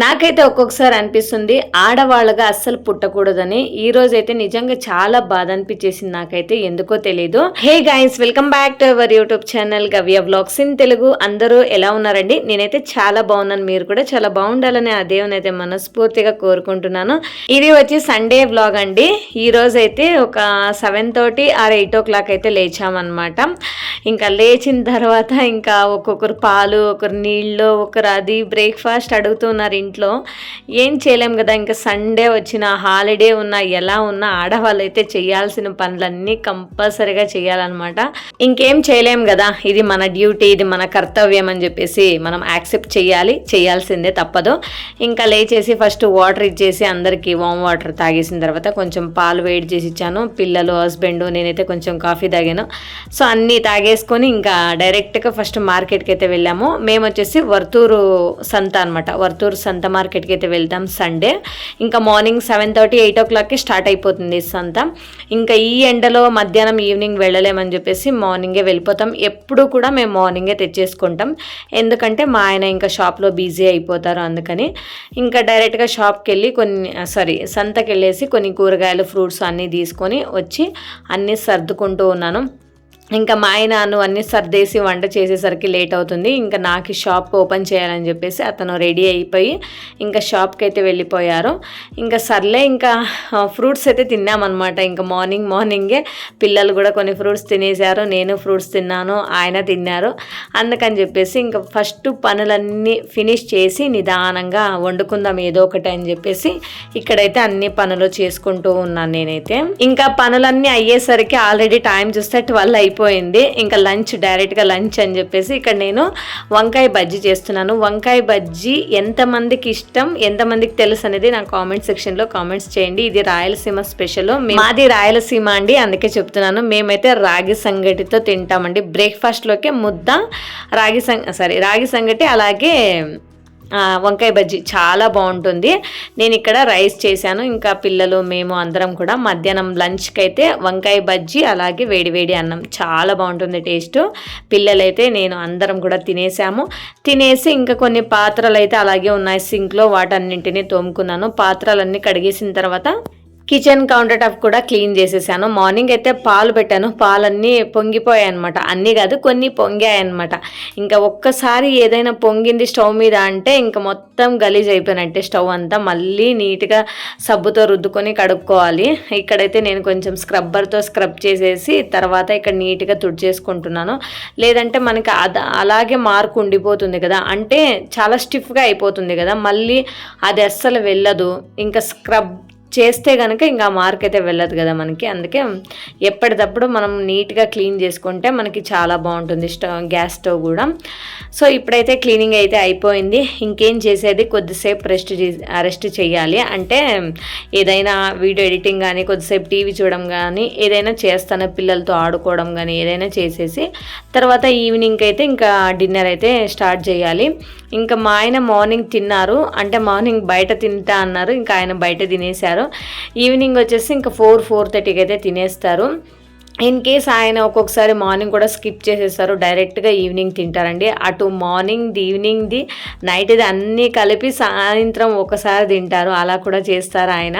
నాకైతే ఒక్కొక్కసారి అనిపిస్తుంది ఆడవాళ్ళగా అస్సలు పుట్టకూడదని. ఈ రోజైతే నిజంగా చాలా బాధ అనిపించేసింది నాకైతే, ఎందుకో తెలీదు. Hey guys, welcome back to our YouTube channel గవ్య వ్లాగ్స్ ఇన్ తెలుగు. అందరూ ఎలా ఉన్నారండి? నేనైతే చాలా బాగున్నాను, మీరు కూడా చాలా బాగుండాలని ఆ దేవుని అయితే మనస్ఫూర్తిగా కోరుకుంటున్నాను. ఇది వచ్చి సండే వ్లాగ్ అండి. ఈ రోజు అయితే ఒక 7:30 ఆర్ 8 o'clock అయితే లేచామన్నమాట. ఇంకా లేచిన తర్వాత ఇంకా ఒక్కొక్కరు పాలు, ఒకరు నీళ్ళు, ఒకరు అది బ్రేక్ఫాస్ట్ అడుగుతున్నారు. ఇంట్లో ఏం చేయలేం కదా, ఇంకా సండే వచ్చిన హాలిడే ఉన్నా ఎలా ఉన్నా ఆడవాళ్ళు అయితే చేయాల్సిన పనులన్నీ కంపల్సరీగా చేయాలన్నమాట. ఇంకేం చేయలేం కదా, ఇది మన డ్యూటీ, ఇది మన కర్తవ్యం అని చెప్పేసి మనం యాక్సెప్ట్ చేయాల్సిందే, తప్పదు. ఇంకా లేచేసి ఫస్ట్ వాటర్ ఇచ్చేసి అందరికీ వామ్ వాటర్ తాగేసిన తర్వాత కొంచెం పాలు వేడి చేసి ఇచ్చాను. పిల్లలు, హస్బెండ్, నేనైతే కొంచెం కాఫీ తాగాను. సో అన్నీ తాగేసుకొని ఇంకా డైరెక్ట్గా ఫస్ట్ మార్కెట్కి అయితే వెళ్ళాము. మేము వచ్చేసి వర్తూరు సంత అనమాట, వర్తూరు సంత మార్కెట్కి అయితే వెళ్తాం సండే. ఇంకా మార్నింగ్ 7:30 8 o'clockకి స్టార్ట్ అయిపోతుంది సంత. ఇంకా ఈ ఎండలో మధ్యాహ్నం ఈవినింగ్ వెళ్ళలేమని చెప్పేసి మార్నింగే వెళ్ళిపోతాం. ఎప్పుడు కూడా మేము మార్నింగే తెచ్చేసుకుంటాం, ఎందుకంటే మా ఆయన ఇంకా షాప్లో బిజీ అయిపోతారు. అందుకని ఇంకా డైరెక్ట్గా షాప్కి వెళ్ళి సంతకి వెళ్ళేసి కొన్ని కూరగాయలు, ఫ్రూట్స్ అన్నీ తీసుకొని వచ్చి అన్నీ సర్దుకుంటూ ఉన్నాను. ఇంకా మా ఆయన అన్నీ సర్దేసి వంట చేసేసరికి లేట్ అవుతుంది. ఇంకా నాకు షాప్ ఓపెన్ చేయాలని చెప్పేసి అతను రెడీ అయిపోయి ఇంకా షాప్కి అయితే వెళ్ళిపోయారు. ఇంకా సర్లే ఇంకా ఫ్రూట్స్ అయితే తిన్నామన్నమాట. ఇంకా మార్నింగే పిల్లలు కూడా కొన్ని ఫ్రూట్స్ తినేశారు, నేను ఫ్రూట్స్ తిన్నాను, ఆయన తిన్నారు. అందుకని చెప్పేసి ఇంకా ఫస్ట్ పనులన్నీ ఫినిష్ చేసి నిదానంగా వండుకుందాం ఏదో ఒకటి అని చెప్పేసి ఇక్కడైతే అన్ని పనులు చేసుకుంటూ ఉన్నాను నేనైతే. ఇంకా పనులన్నీ అయ్యేసరికి ఆల్రెడీ టైం చూస్తే 12 అయిపోయింది. ఇంకా డైరెక్ట్గా లంచ్ అని చెప్పేసి ఇక్కడ నేను వంకాయ బజ్జీ చేస్తున్నాను. వంకాయ బజ్జీ ఎంతమందికి ఇష్టం, ఎంతమందికి తెలుసు అనేది నా కామెంట్ సెక్షన్లో కామెంట్స్ చేయండి. ఇది రాయలసీమ స్పెషల్, మాది రాయలసీమ అండి, అందుకే చెప్తున్నాను. మేమైతే రాగి సంగటితో తింటామండి. బ్రేక్ఫాస్ట్లోకి ముద్ద రాగి సంగటి, అలాగే వంకాయ బజ్జీ చాలా బాగుంటుంది. నేను ఇక్కడ రైస్ చేశాను. ఇంకా పిల్లలు, మేము అందరం కూడా మధ్యాహ్నం లంచ్కి అయితే వంకాయ బజ్జీ అలాగే వేడివేడి అన్నం, చాలా బాగుంటుంది టేస్ట్. పిల్లలైతే నేను అందరం కూడా తినేసి ఇంకా కొన్ని పాత్రలు అయితే అలాగే ఉన్నాయి సింక్లో, వాటన్నింటినీ తోముకున్నాను. పాత్రలన్నీ కడిగేసిన తర్వాత కిచెన్ కౌంటర్ టాప్ కూడా క్లీన్ చేసేసాను. మార్నింగ్ అయితే పాలు పెట్టాను, పాలన్నీ పొంగిపోయాయి అనమాట. అన్నీ కాదు, కొన్ని పొంగాయి అనమాట. ఇంకా ఒక్కసారి ఏదైనా పొంగింది స్టవ్ మీద అంటే ఇంకా మొత్తం గలీజ్ అయిపోయినట్టే స్టవ్ అంతా. మళ్ళీ నీట్గా సబ్బుతో రుద్దుకొని కడుక్కోవాలి. ఇక్కడైతే నేను కొంచెం స్క్రబ్బర్తో స్క్రబ్ చేసేసి తర్వాత ఇక్కడ నీట్గా తుడిచేసుకుంటున్నాను. లేదంటే మనకి అలాగే మార్కు ఉండిపోతుంది కదా, అంటే చాలా స్టిఫ్గా అయిపోతుంది కదా, మళ్ళీ అది అస్సలు వెళ్ళదు. ఇంకా స్క్రబ్ చేస్తే కనుక ఇంకా మార్క్ అయితే వెళ్ళదు కదా మనకి. అందుకే ఎప్పటికప్పుడు మనం నీట్గా క్లీన్ చేసుకుంటే మనకి చాలా బాగుంటుంది గ్యాస్ స్టవ్ కూడా. సో ఇప్పుడైతే క్లీనింగ్ అయితే అయిపోయింది. ఇంకేం చేసేది, కొద్దిసేపు రెస్ట్ చేయాలి. అంటే ఏదైనా వీడియో ఎడిటింగ్ కానీ, కొద్దిసేపు టీవీ చూడడం కానీ ఏదైనా చేస్తాను, పిల్లలతో ఆడుకోవడం కానీ ఏదైనా చేసేసి తర్వాత ఈవినింగ్ అయితే ఇంకా డిన్నర్ అయితే స్టార్ట్ చేయాలి. ఇంకా మా ఆయన మార్నింగ్ తిన్నారు, అంటే మార్నింగ్ బయట తింటా అన్నారు, ఇంకా ఆయన బయట తినేశారు. ఈవినింగ్ వచ్చేసి ఇంకా 4-4:30కి అయితే తినేస్తారు. ఇన్ కేస్ ఆయన ఒక్కొక్కసారి మార్నింగ్ కూడా స్కిప్ చేసేస్తారు, డైరెక్ట్గా ఈవినింగ్ తింటారండి. అటు మార్నింగ్ది, ఈవినింగ్ది, నైట్ది అన్నీ కలిపి సాయంత్రం ఒకసారి తింటారు, అలా కూడా చేస్తారు ఆయన.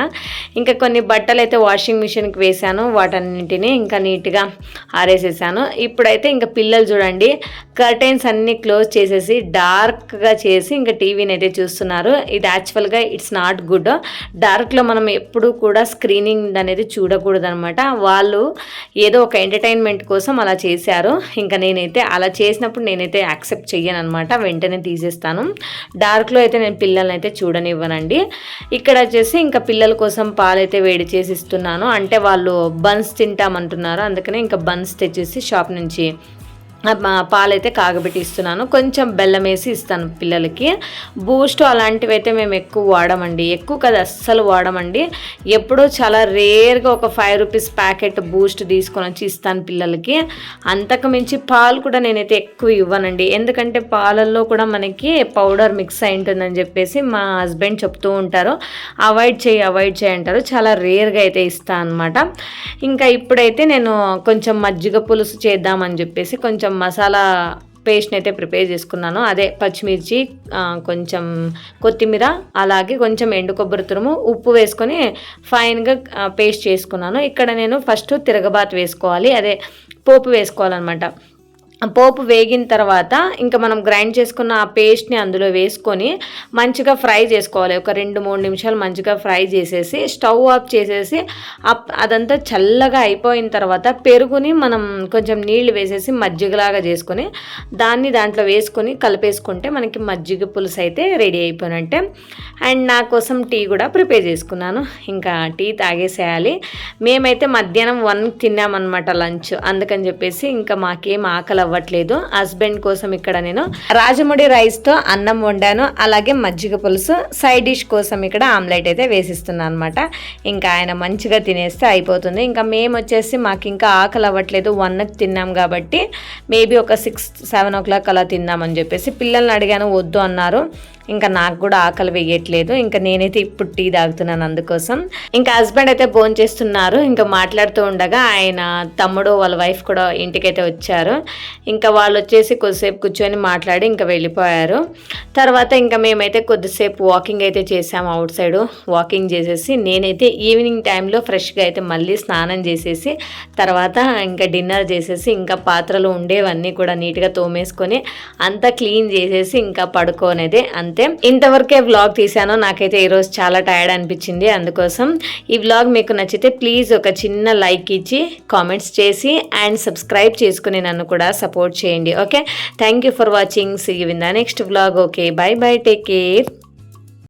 ఇంకా కొన్ని బట్టలు అయితే వాషింగ్ మిషన్కి వేసాను, వాటన్నింటినీ ఇంకా నీట్గా ఆరేసేసాను. ఇప్పుడైతే ఇంకా పిల్లలు చూడండి, కర్టెన్స్ అన్నీ క్లోజ్ చేసేసి డార్క్గా చేసి ఇంకా టీవీని అయితే చూస్తున్నారు. ఇది యాక్చువల్గా ఇట్స్ నాట్ గుడ్. డార్క్లో మనం ఎప్పుడు కూడా స్క్రీనింగ్ అనేది చూడకూడదు అనమాట. వాళ్ళు ఏదో ఒక ఎంటర్టైన్మెంట్ కోసం అలా చేశారు. ఇంకా నేనైతే అలా చేసినప్పుడు నేనైతే యాక్సెప్ట్ చెయ్యను అనమాట, వెంటనే తీసేస్తాను. డార్క్లో అయితే నేను పిల్లల్ని అయితే చూడనివ్వనండి. ఇక్కడ వచ్చేసి ఇంకా పిల్లల కోసం పాలైతే వేడి చేసి ఇస్తున్నాను. అంటే వాళ్ళు బన్స్ తింటామంటున్నారు, అందుకనే ఇంకా బన్స్ తెచ్చేసి షాప్ నుంచి పాలైతే కాగబెట్టి ఇస్తున్నాను. కొంచెం బెల్లం వేసి ఇస్తాను పిల్లలకి. బూస్ట్ అలాంటివి అయితే మేము ఎక్కువ వాడమండి, ఎక్కువ కదా అస్సలు వాడమండి. ఎప్పుడో చాలా రేర్గా ఒక 5 రూపీస్ ప్యాకెట్ బూస్ట్ తీసుకొని వచ్చి ఇస్తాను పిల్లలకి. అంతకు మించి పాలు కూడా నేనైతే ఎక్కువ ఇవ్వనండి, ఎందుకంటే పాలల్లో కూడా మనకి పౌడర్ మిక్స్ అయి ఉంటుందని చెప్పేసి మా హస్బెండ్ చెప్తూ ఉంటారు. అవాయిడ్ చేయి అంటారు. చాలా రేర్గా అయితే ఇస్తాను అనమాట. ఇంకా ఇప్పుడైతే నేను కొంచెం మజ్జిగ పులుసు చేద్దామని చెప్పేసి కొంచెం మసాలా పేస్ట్ని అయితే ప్రిపేర్ చేసుకున్నాను. అదే పచ్చిమిర్చి, కొంచెం కొత్తిమీర, అలాగే కొంచెం ఎండు కొబ్బరి తురుము, ఉప్పు వేసుకొని ఫైన్గా పేస్ట్ చేసుకున్నాను. ఇక్కడ నేను ఫస్ట్ తిరగబాతు వేసుకోవాలి, అదే పోపు వేసుకోవాలన్నమాట. పోపు వేగిన తర్వాత ఇంకా మనం గ్రైండ్ చేసుకున్న ఆ పేస్ట్ని అందులో వేసుకొని మంచిగా ఫ్రై చేసుకోవాలి. ఒక 2-3 నిమిషాలు మంచిగా ఫ్రై చేసేసి స్టవ్ ఆఫ్ చేసేసి అదంతా చల్లగా అయిపోయిన తర్వాత పెరుగుని మనం కొంచెం నీళ్లు వేసేసి మజ్జిగలాగా చేసుకొని దాంట్లో వేసుకొని కలిపేసుకుంటే మనకి మజ్జిగ పులుసు అయితే రెడీ అయిపోయినట్టే. అండ్ నా కోసం టీ కూడా ప్రిపేర్ చేసుకున్నాను. ఇంకా టీ తాగేసేయాలి. మేమైతే మధ్యాహ్నం 1 తిన్నామన్నమాట లంచ్. అందుకని చెప్పేసి ఇంకా మాకేం ఆకలి అవ్వట్లేదు. హస్బెండ్ కోసం ఇక్కడ నేను రాజముడి రైస్తో అన్నం వండాను, అలాగే మజ్జిగ పులుసు. సైడ్ డిష్ కోసం ఇక్కడ ఆమ్లెట్ అయితే వేసిస్తున్నాను అనమాట. ఇంకా ఆయన మంచిగా తినేస్తే అయిపోతుంది. ఇంకా మేము వచ్చేసి మాకు ఇంకా ఆకలి అవ్వట్లేదు, 1కి తిన్నాం కాబట్టి మేబీ ఒక 6-7 o'clock అలా తిందామని చెప్పేసి పిల్లల్ని అడిగాను, వద్దు అన్నారు. ఇంకా నాకు కూడా ఆకలి వేయట్లేదు. ఇంకా నేనైతే ఇప్పుడు టీ తాగుతున్నాను అందుకోసం. ఇంకా హస్బెండ్ అయితే భోజనం చేస్తున్నారు. ఇంకా మాట్లాడుతూ ఉండగా ఆయన తమ్ముడు వాళ్ళ వైఫ్ కూడా ఇంటికైతే వచ్చారు. ఇంకా వాళ్ళు వచ్చేసి కొద్దిసేపు కూర్చొని మాట్లాడి ఇంకా వెళ్ళిపోయారు. తర్వాత ఇంకా మేమైతే కొద్దిసేపు వాకింగ్ అయితే చేసాము. అవుట్ సైడ్ వాకింగ్ చేసేసి నేనైతే ఈవినింగ్ టైంలో ఫ్రెష్గా అయితే మళ్ళీ స్నానం చేసేసి తర్వాత ఇంకా డిన్నర్ చేసేసి ఇంకా పాత్రలు ఉండేవన్నీ కూడా నీట్గా తోమేసుకొని అంతా క్లీన్ చేసేసి ఇంకా పడుకోనేదే అంతే. ఇంతవరకే వ్లాగ్ తీసాను. నాకైతే ఈరోజు చాలా టైర్డ్ అనిపించింది. అందుకోసం ఈ వ్లాగ్ మీకు నచ్చితే ప్లీజ్ ఒక చిన్న లైక్ ఇచ్చి కామెంట్స్ చేసి అండ్ సబ్స్క్రైబ్ చేసుకుని నన్ను కూడా సపోర్ట్ చేయండి. Okay, thank you for watching. See you in the next vlog. Okay, bye bye, take care.